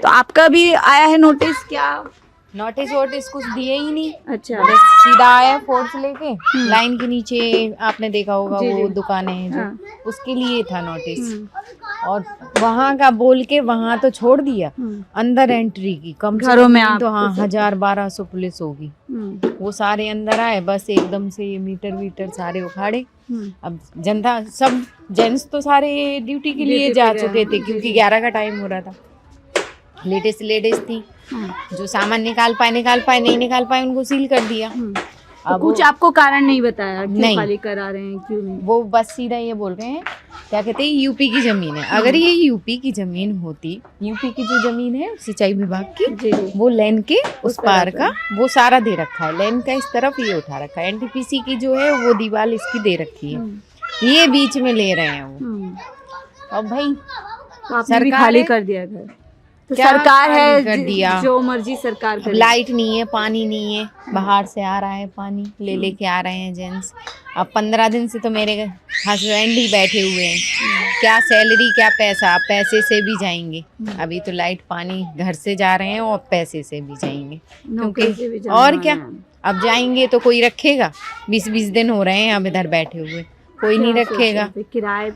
तो आपका भी आया है नोटिस क्या? नोटिस वोटिस कुछ दिए ही नहीं। अच्छा। बस सीधा आया फोर्स लेके लाइन के नीचे, आपने देखा होगा जी, वो जी। दुकानें हैं जो, हाँ। उसके लिए था नोटिस। और वहाँ का बोल के वहाँ तो छोड़ दिया, अंदर एंट्री की कम से घरों कम में नहीं आप तो हाँ घुस सकते। 1000-1200 पुलिस होगी। वो सारे अंदर आए, बस एकदम से ये मीटर वीटर सारे उखाड़े। अब जनता सब जेंट्स तो सारे ड्यूटी के लिए ड्यूटी जा पे गए चुके हैं, थे जी, क्योंकि जी। 11 का टाइम हो रहा था। लेडीज थी, जो सामान निकाल पाए, नहीं निकाल पाए उनको सील कर दिया। तो कुछ आपको कारण नहीं बताया क्यों नहीं। खाली करा रहे हैं, क्यों नहीं? वो बस सीधा ये बोल रहे हैं, क्या कहते हैं, यूपी की जमीन है। अगर ये यूपी की जमीन होती, यूपी की जो जमीन है सिंचाई विभाग की, जी, जी। वो लेन के उस पार तरफ का वो सारा दे रखा है, लेन का इस तरफ ये उठा रखा है। एनटीपीसी की जो है वो दीवार इसकी दे रखी है, ये बीच में ले रहे हैं वो। अब भाई तो आपने भी खाली कर दिया घर? तो क्या सरकार खाली है कर दिया? जो मर्जी सरकार करे। लाइट नहीं है, पानी नहीं है, बाहर से आ रहा है पानी, लेके आ रहे हैं जेंट्स। अब 15 दिन से तो मेरे हस्बैंड ही बैठे हुए हैं, क्या सैलरी क्या पैसा, अब पैसे से भी जाएंगे। अभी तो लाइट पानी घर से जा रहे हैं और पैसे से भी जाएंगे, नौकरी से भी क्योंकि जाने और वाले क्या, हैं। अब जाएंगे तो कोई रखेगा। 20-20 दिन हो रहे हैं अब इधर बैठे हुए, कोई नहीं क्या सोच रखेगा। रहे थे?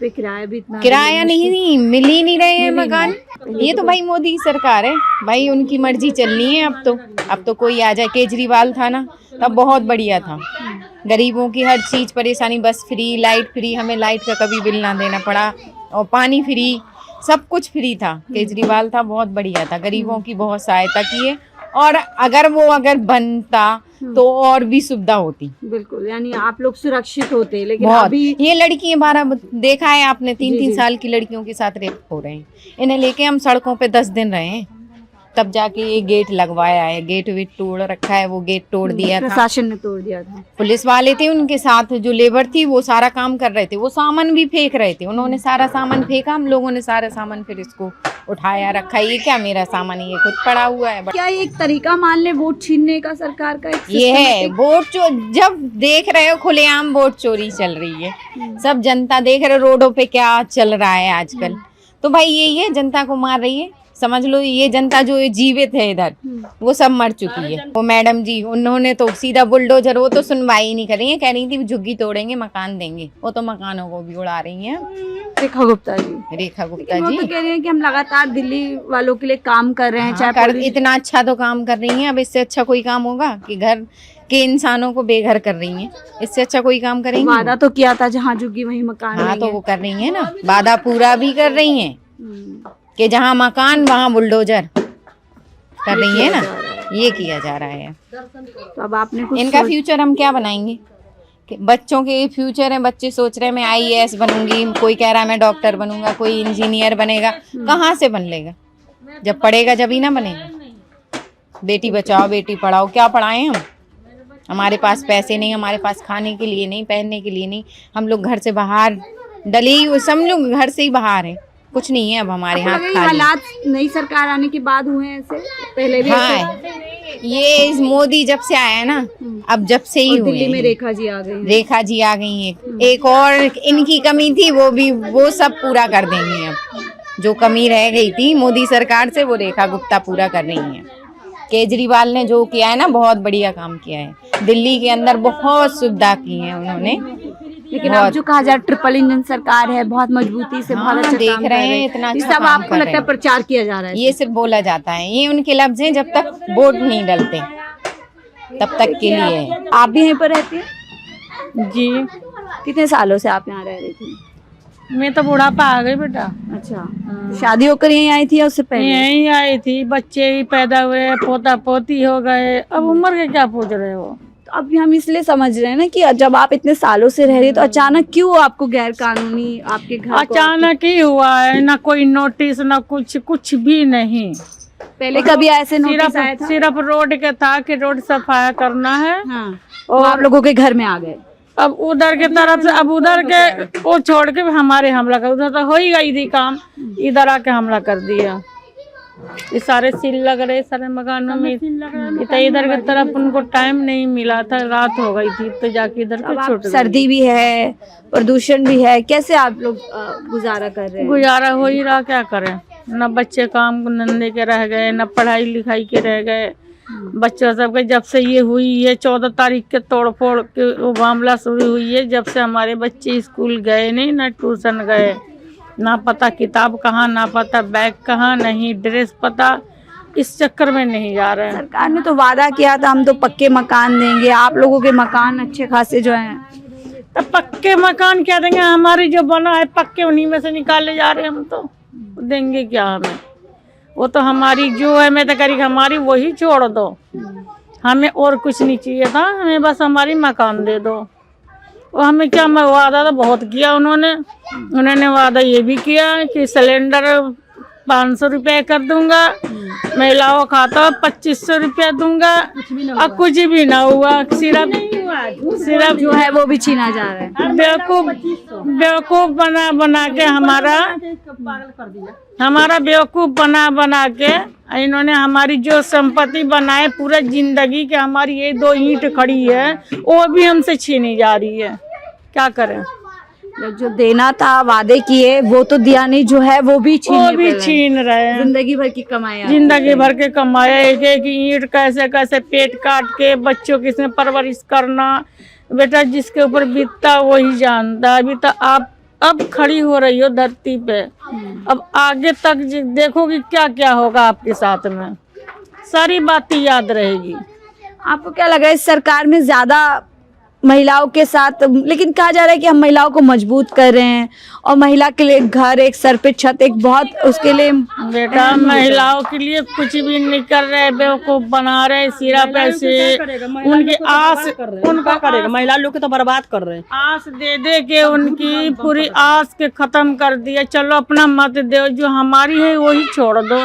किराए भी इतना किराया नहीं मिल ही नहीं रहे हैं मिल ही मकान। नहीं। ये तो भाई मोदी की सरकार है, भाई उनकी मर्जी चलनी है। अब तो कोई आ जाए। केजरीवाल था ना तब बहुत बढ़िया था, गरीबों की हर चीज परेशानी, बस फ्री, लाइट फ्री, हमें लाइट का कभी बिल ना देना पड़ा, और पानी फ्री, सब कुछ फ्री था। केजरीवाल था, बहुत बढ़िया था, गरीबों की बहुत सहायता की है। और अगर बनता तो और भी सुविधा होती। बिल्कुल, यानी आप लोग सुरक्षित होते, लेकिन बहुत। अभी ये लड़कियां 12 देखा है आपने, 3-3 जी। साल की लड़कियों के साथ रेप हो रहे हैं। इन्हें लेके हम सड़कों पे 10 दिन रहे हैं, तब जाके ये गेट लगवाया है। गेट वेट तोड़ रखा है, वो गेट तोड़ दिया था, प्रशासन ने तोड़ दिया था। पुलिस वाले थे उनके साथ, जो लेबर थी वो सारा काम कर रहे थे, वो सामान भी फेंक रहे थे। उन्होंने सारा सामान फेंका, हम लोगों ने सारा सामान फिर इसको उठाया रखा। ये क्या मेरा सामान, ये खुद पड़ा हुआ है। क्या ये एक तरीका मान ले वोट छीनने का सरकार का? ये है वोट जब देख रहे हो खुलेआम वोट चोरी चल रही है, सब जनता देख रहे, रोडों पे क्या चल रहा है आजकल। तो भाई यही है, जनता को मार रही है, समझ लो। ये जनता जो जीवित है इधर, वो सब मर चुकी है। वो मैडम जी, उन्होंने तो सीधा बुलडोजर, वो तो सुनवाई नहीं कर रही है, कह रही थी झुग्गी तोड़ेंगे, मकान देंगे, वो तो मकानों को भी उड़ा रही हैं। रेखा गुप्ता जी वो जी तो कह रही है कि हम लगातार दिल्ली वालों के लिए काम कर रहे हैं। चाहे इतना अच्छा तो काम कर रही हैं, अब इससे अच्छा कोई काम होगा कि घर के इंसानों को बेघर कर रही हैं? इससे अच्छा कोई काम करेंगे? वादा तो किया था जहाँ झुग्गी वहीं मकान। हाँ, तो वो कर रही है ना, वादा पूरा भी कर रही हैं कि जहाँ मकान वहाँ बुलडोजर कर रही है ना, ये किया जा रहा है। तो अब आपने कुछ इनका फ्यूचर हम क्या बनाएंगे? कि बच्चों के फ्यूचर है, बच्चे सोच रहे हैं मैं IAS बनूंगी, कोई कह रहा है मैं डॉक्टर बनूंगा, कोई इंजीनियर बनेगा। कहाँ से बन लेगा? जब पढ़ेगा जब ही ना बनेगा। बेटी बचाओ बेटी पढ़ाओ, क्या पढ़ाएं हम? हमारे पास पैसे नहीं, हमारे पास खाने के लिए नहीं, पहनने के लिए नहीं, हम लोग घर से बाहर डले ही, सब लोग घर से ही बाहर हैं, कुछ नहीं है अब हमारे हाथ खाली। हालात नई सरकार आने के बाद हुए हैं ऐसे? पहले भी हाँ, ये इस मोदी जब से आया है ना, अब जब से ही हुए दिल्ली में हैं। रेखा जी आ गई। रेखा जी आ गई हैं। एक और इनकी कमी थी, वो सब पूरा कर देंगी। अब जो कमी रह गई थी मोदी सरकार से, वो रेखा गुप्ता पूरा कर रही हैं। केजरीवाल ने जो किया है ना, बहुत बढ़िया काम किया है। दिल्ली के अंदर बहुत सुविधा की है उन्होंने। लेकिन अब जो कहा जाए ट्रिपल इंजन सरकार है, बहुत मजबूती से, बहुत अच्छा देख काम रहे हैं, इतना ये अच्छा सब काम आपको कर लगता रहे है प्रचार किया जा रहा है? ये सिर्फ बोला जाता है, ये उनके लफ्ज हैं, जब तक वोट नहीं डलते तब तक के लिए है। आप भी यहीं पर रहते हैं? जी, कितने सालों से आप यहाँ रह रही थी? मैं तो बुढ़ापा आ गई बेटा। अच्छा, शादी होकर यहीं आई थी या उससे पहले? यहीं आई थी, बच्चे ही पैदा हुए, पोता पोती हो गए, अब उम्र के क्या पूछ रहे हो? तो अब हम इसलिए समझ रहे हैं ना कि जब आप इतने सालों से रह रही तो अचानक क्यों आपको गैर कानूनी आपके घर अचानक ही हुआ है, ना कोई नोटिस ना कुछ भी नहीं। पहले कभी ऐसे नोटिस आया था? सिर्फ रोड के था कि रोड सफाई करना है। हाँ, और आप लोगों के घर में आ गए। अब उधर के तरफ से, अब उधर के वो छोड़ के हमारे हमला कर, उधर तो हो ही गई थी काम, इधर आके हमला कर दिया। ये सारे सील लग रहे सारे मकानों में, इधर की तरफ उनको टाइम नहीं मिला था, रात हो गई थी तो जाके इधर पे छूट गई। सर्दी भी है, प्रदूषण भी है, कैसे आप लोग गुजारा कर रहे हैं? गुजारा हो ही रहा, क्या करें। न बच्चे काम धंधे के रह गए, न पढ़ाई लिखाई के रह गए। बच्चों सबके जब से ये हुई है 14 तारीख के तोड़ फोड़ के वो मामला शुरू हुई है, जब से हमारे बच्चे स्कूल गए नहीं, ना ट्यूशन गए, ना पता किताब कहाँ, ना पता बैग कहाँ, नहीं ड्रेस पता। इस चक्कर में नहीं जा रहे हैं। सरकार ने तो वादा किया था हम तो पक्के मकान देंगे, आप लोगों के मकान अच्छे खासे जो हैं। तो पक्के मकान क्या देंगे, हमारे जो बना है पक्के उन्हीं में से निकाले जा रहे हैं। हम तो देंगे क्या हमें, वो तो हमारी जो है, मैं तो करी हमारी वही छोड़ दो, हमें और कुछ नहीं चाहिए था, हमें बस हमारी मकान दे दो। और हमें क्या वादा तो बहुत किया उन्होंने वादा ये भी किया कि सिलेंडर 500 रुपये कर दूंगा, महिलाओं खाता 2500 रुपया दूंगा, और कुछ भी ना हुआ। सिर्फ जो है वो भी छीना जा रहा है। बेवकूफ बना के हमारा बेवकूफ बना के इन्होंने हमारी जो संपत्ति बनाए पूरा जिंदगी के, हमारी ये 2 ईंट खड़ी है वो भी हमसे छीनी जा रही है। क्या करें, जो देना था वादे किए वो तो दिया नहीं, जो है वो भी छीन रहे हैं। जिंदगी भर की कमाई, जिंदगी भर के कमाया, एक एक ईंट कैसे कैसे पेट काट के बच्चों की इसमें परवरिश करना। बेटा जिसके ऊपर बीतता वही जानता। अभी तो आप अब खड़ी हो रही हो धरती पे, अब आगे तक देखोगी क्या क्या होगा आपके साथ में, सारी बातें याद रहेगी। आपको क्या लगा इस सरकार में ज्यादा महिलाओं के साथ, लेकिन कहा जा रहा है कि हम महिलाओं को मजबूत कर रहे हैं और महिला के लिए घर, एक सर पे छत, एक बहुत उसके लिए। बेटा महिलाओं के लिए कुछ भी नहीं कर रहे, बेवकूफ बना रहे, सिरा पैसे उनकी आस, उनका करेगा, महिला लोग को तो बर्बाद कर रहे हैं। आस दे के उनकी पूरी आस के खत्म कर दिया। चलो अपना मत दो, जो हमारी है वही छोड़ दो।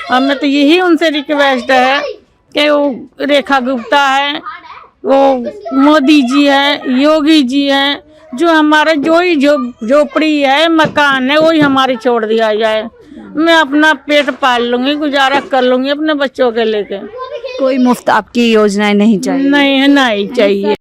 हमें तो यही उनसे रिक्वेस्ट है कि वो रेखा गुप्ता है, वो मोदी जी है, योगी जी हैं, जो हमारा जो ही झोपड़ी है, मकान है, वही हमारी छोड़ दिया जाए। मैं अपना पेट पाल लूंगी, गुजारा कर लूंगी अपने बच्चों के लेके। कोई मुफ्त आपकी योजनाएं नहीं चाहिए? नहीं चाहिए।